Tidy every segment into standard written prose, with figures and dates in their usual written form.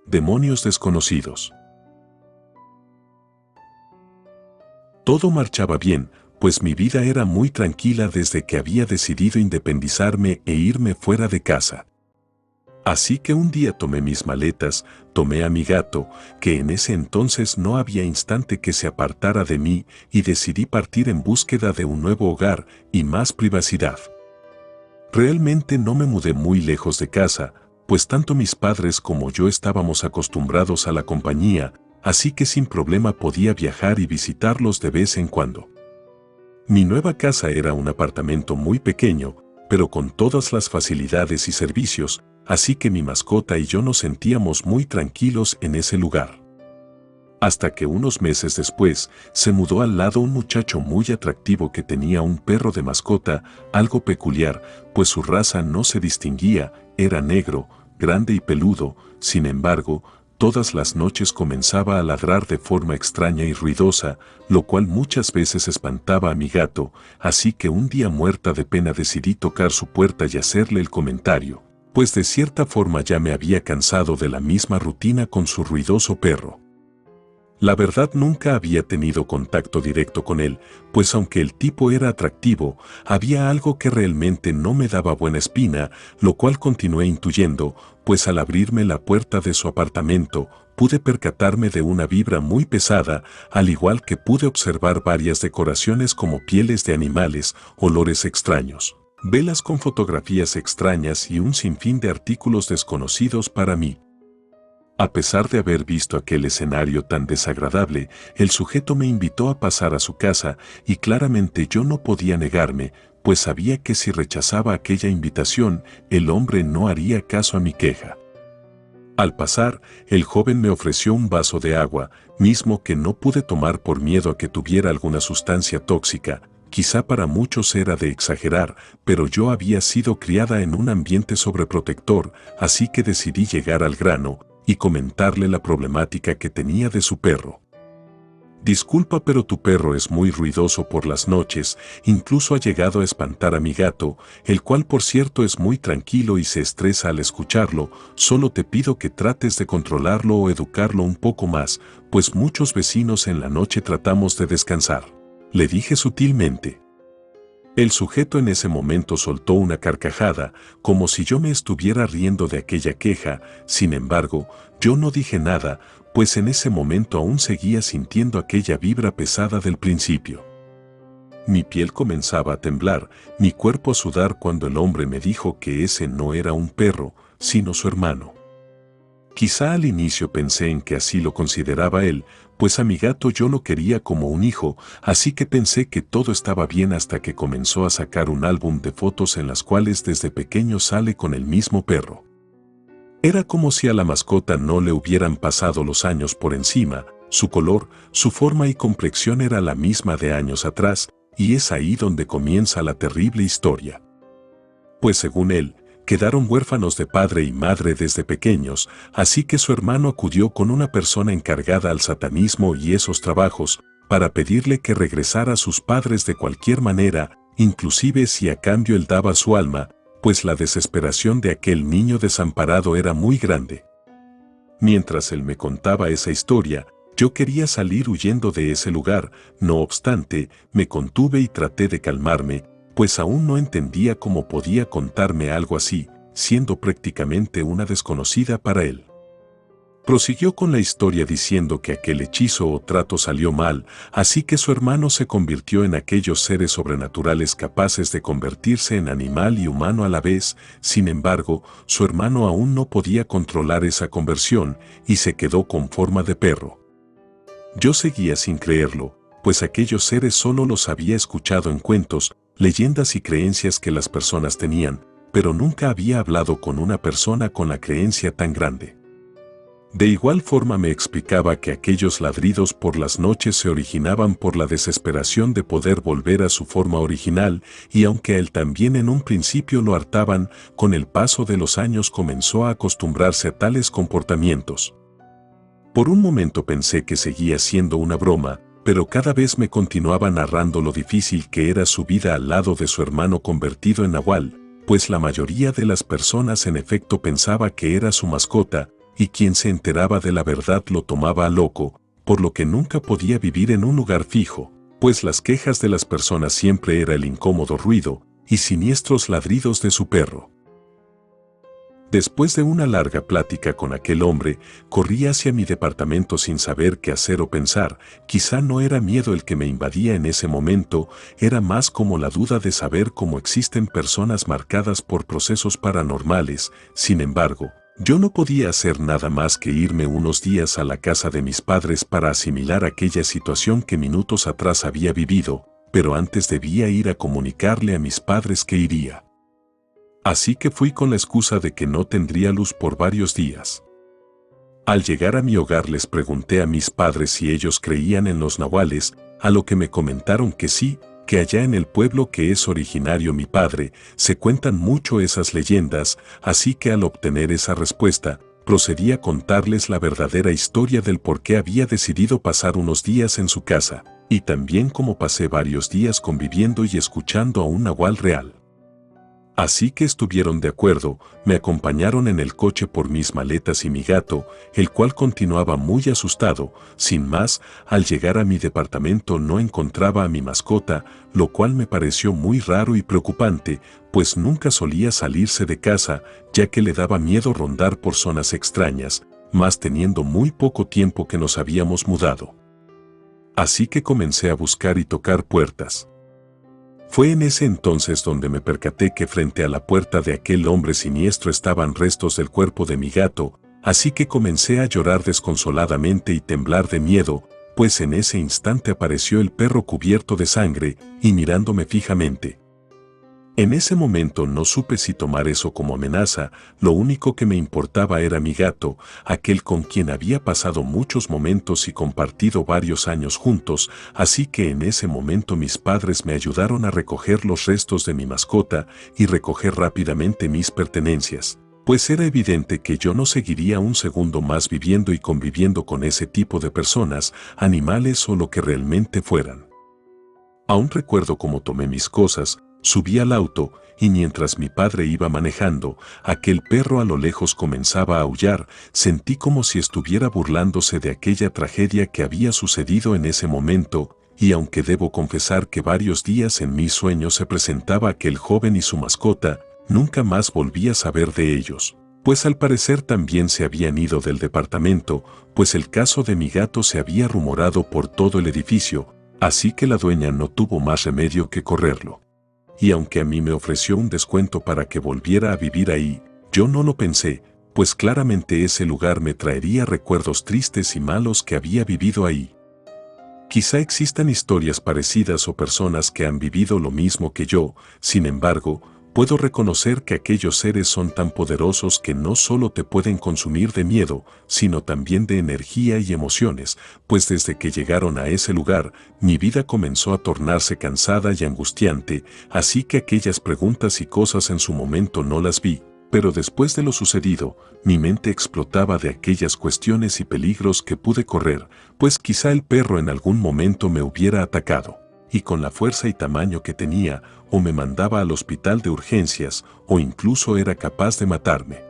demonios desconocidos. Todo marchaba bien, pues mi vida era muy tranquila desde que había decidido independizarme e irme fuera de casa. Así que un día tomé mis maletas, tomé a mi gato, que en ese entonces no había instante que se apartara de mí, y decidí partir en búsqueda de un nuevo hogar y más privacidad. Realmente no me mudé muy lejos de casa, pues tanto mis padres como yo estábamos acostumbrados a la compañía, así que sin problema podía viajar y visitarlos de vez en cuando. Mi nueva casa era un apartamento muy pequeño, pero con todas las facilidades y servicios, así que mi mascota y yo nos sentíamos muy tranquilos en ese lugar. Hasta que unos meses después, se mudó al lado un muchacho muy atractivo que tenía un perro de mascota, algo peculiar, pues su raza no se distinguía, era negro, grande y peludo. Sin embargo, todas las noches comenzaba a ladrar de forma extraña y ruidosa, lo cual muchas veces espantaba a mi gato, así que un día muerta de pena decidí tocar su puerta y hacerle el comentario, pues de cierta forma ya me había cansado de la misma rutina con su ruidoso perro. La verdad nunca había tenido contacto directo con él, pues aunque el tipo era atractivo, había algo que realmente no me daba buena espina, lo cual continué intuyendo, pues al abrirme la puerta de su apartamento, pude percatarme de una vibra muy pesada, al igual que pude observar varias decoraciones como pieles de animales, olores extraños, velas con fotografías extrañas y un sinfín de artículos desconocidos para mí. A pesar de haber visto aquel escenario tan desagradable, el sujeto me invitó a pasar a su casa y claramente yo no podía negarme, pues sabía que si rechazaba aquella invitación, el hombre no haría caso a mi queja. Al pasar, el joven me ofreció un vaso de agua, mismo que no pude tomar por miedo a que tuviera alguna sustancia tóxica. Quizá para muchos era de exagerar, pero yo había sido criada en un ambiente sobreprotector, así que decidí llegar al grano y comentarle la problemática que tenía de su perro. Disculpa, pero tu perro es muy ruidoso por las noches, incluso ha llegado a espantar a mi gato, el cual por cierto es muy tranquilo y se estresa al escucharlo. Solo te pido que trates de controlarlo o educarlo un poco más, pues muchos vecinos en la noche tratamos de descansar. Le dije sutilmente. El sujeto en ese momento soltó una carcajada, como si yo me estuviera riendo de aquella queja. Sin embargo, yo no dije nada, pues en ese momento aún seguía sintiendo aquella vibra pesada del principio. Mi piel comenzaba a temblar, mi cuerpo a sudar cuando el hombre me dijo que ese no era un perro, sino su hermano. Quizá al inicio pensé en que así lo consideraba él, pues a mi gato yo lo quería como un hijo, así que pensé que todo estaba bien hasta que comenzó a sacar un álbum de fotos en las cuales desde pequeño sale con el mismo perro. Era como si a la mascota no le hubieran pasado los años por encima, su color, su forma y complexión era la misma de años atrás, y es ahí donde comienza la terrible historia. Pues según él, quedaron huérfanos de padre y madre desde pequeños, así que su hermano acudió con una persona encargada al satanismo y esos trabajos, para pedirle que regresara a sus padres de cualquier manera, inclusive si a cambio él daba su alma, pues la desesperación de aquel niño desamparado era muy grande. Mientras él me contaba esa historia, yo quería salir huyendo de ese lugar, no obstante, me contuve y traté de calmarme, pues aún no entendía cómo podía contarme algo así, siendo prácticamente una desconocida para él. Prosiguió con la historia diciendo que aquel hechizo o trato salió mal, así que su hermano se convirtió en aquellos seres sobrenaturales capaces de convertirse en animal y humano a la vez. Sin embargo, su hermano aún no podía controlar esa conversión y se quedó con forma de perro. Yo seguía sin creerlo, pues aquellos seres solo los había escuchado en cuentos, leyendas y creencias que las personas tenían, pero nunca había hablado con una persona con la creencia tan grande. De igual forma me explicaba que aquellos ladridos por las noches se originaban por la desesperación de poder volver a su forma original, y aunque a él también en un principio lo hartaban, con el paso de los años comenzó a acostumbrarse a tales comportamientos. Por un momento pensé que seguía siendo una broma, pero cada vez me continuaba narrando lo difícil que era su vida al lado de su hermano convertido en nahual, pues la mayoría de las personas en efecto pensaba que era su mascota, y quien se enteraba de la verdad lo tomaba a loco, por lo que nunca podía vivir en un lugar fijo, pues las quejas de las personas siempre era el incómodo ruido y siniestros ladridos de su perro. Después de una larga plática con aquel hombre, corrí hacia mi departamento sin saber qué hacer o pensar. Quizá no era miedo el que me invadía en ese momento, era más como la duda de saber cómo existen personas marcadas por procesos paranormales. Sin embargo, yo no podía hacer nada más que irme unos días a la casa de mis padres para asimilar aquella situación que minutos atrás había vivido, pero antes debía ir a comunicarle a mis padres que iría. Así que fui con la excusa de que no tendría luz por varios días. Al llegar a mi hogar les pregunté a mis padres si ellos creían en los nahuales, a lo que me comentaron que sí, que allá en el pueblo que es originario mi padre, se cuentan mucho esas leyendas, así que al obtener esa respuesta, procedí a contarles la verdadera historia del por qué había decidido pasar unos días en su casa, y también cómo pasé varios días conviviendo y escuchando a un nahual real. Así que estuvieron de acuerdo, me acompañaron en el coche por mis maletas y mi gato, el cual continuaba muy asustado. Sin más, al llegar a mi departamento no encontraba a mi mascota, lo cual me pareció muy raro y preocupante, pues nunca solía salirse de casa, ya que le daba miedo rondar por zonas extrañas, más teniendo muy poco tiempo que nos habíamos mudado. Así que comencé a buscar y tocar puertas. Fue en ese entonces donde me percaté que frente a la puerta de aquel hombre siniestro estaban restos del cuerpo de mi gato, así que comencé a llorar desconsoladamente y temblar de miedo, pues en ese instante apareció el perro cubierto de sangre y mirándome fijamente. En ese momento no supe si tomar eso como amenaza, lo único que me importaba era mi gato, aquel con quien había pasado muchos momentos y compartido varios años juntos, así que en ese momento mis padres me ayudaron a recoger los restos de mi mascota y recoger rápidamente mis pertenencias, pues era evidente que yo no seguiría un segundo más viviendo y conviviendo con ese tipo de personas, animales o lo que realmente fueran. Aún recuerdo cómo tomé mis cosas, subí al auto, y mientras mi padre iba manejando, aquel perro a lo lejos comenzaba a aullar. Sentí como si estuviera burlándose de aquella tragedia que había sucedido en ese momento, y aunque debo confesar que varios días en mis sueños se presentaba aquel joven y su mascota, nunca más volví a saber de ellos, pues al parecer también se habían ido del departamento, pues el caso de mi gato se había rumorado por todo el edificio, así que la dueña no tuvo más remedio que correrlo. Y aunque a mí me ofreció un descuento para que volviera a vivir ahí, yo no lo pensé, pues claramente ese lugar me traería recuerdos tristes y malos que había vivido ahí. Quizá existan historias parecidas o personas que han vivido lo mismo que yo, sin embargo, puedo reconocer que aquellos seres son tan poderosos que no solo te pueden consumir de miedo, sino también de energía y emociones, pues desde que llegaron a ese lugar, mi vida comenzó a tornarse cansada y angustiante, así que aquellas preguntas y cosas en su momento no las vi, pero después de lo sucedido, mi mente explotaba de aquellas cuestiones y peligros que pude correr, pues quizá el perro en algún momento me hubiera atacado. Y con la fuerza y tamaño que tenía, o me mandaba al hospital de urgencias, o incluso era capaz de matarme.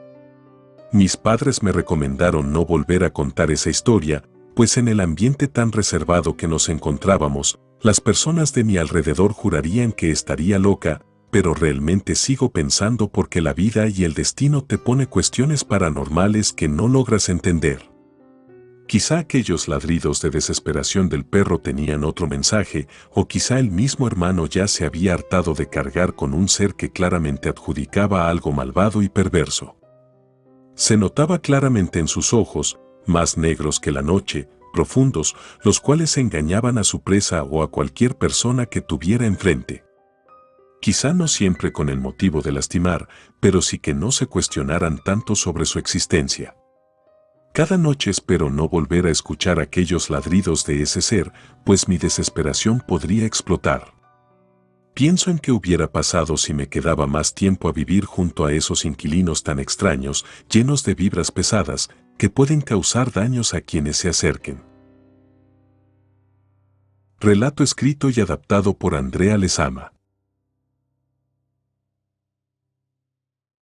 Mis padres me recomendaron no volver a contar esa historia, pues en el ambiente tan reservado que nos encontrábamos, las personas de mi alrededor jurarían que estaría loca, pero realmente sigo pensando porque la vida y el destino te pone cuestiones paranormales que no logras entender. Quizá aquellos ladridos de desesperación del perro tenían otro mensaje, o quizá el mismo hermano ya se había hartado de cargar con un ser que claramente adjudicaba algo malvado y perverso. Se notaba claramente en sus ojos, más negros que la noche, profundos, los cuales engañaban a su presa o a cualquier persona que tuviera enfrente. Quizá no siempre con el motivo de lastimar, pero sí que no se cuestionaran tanto sobre su existencia. Cada noche espero no volver a escuchar aquellos ladridos de ese ser, pues mi desesperación podría explotar. Pienso en qué hubiera pasado si me quedaba más tiempo a vivir junto a esos inquilinos tan extraños, llenos de vibras pesadas, que pueden causar daños a quienes se acerquen. Relato escrito y adaptado por Andrea Lezama.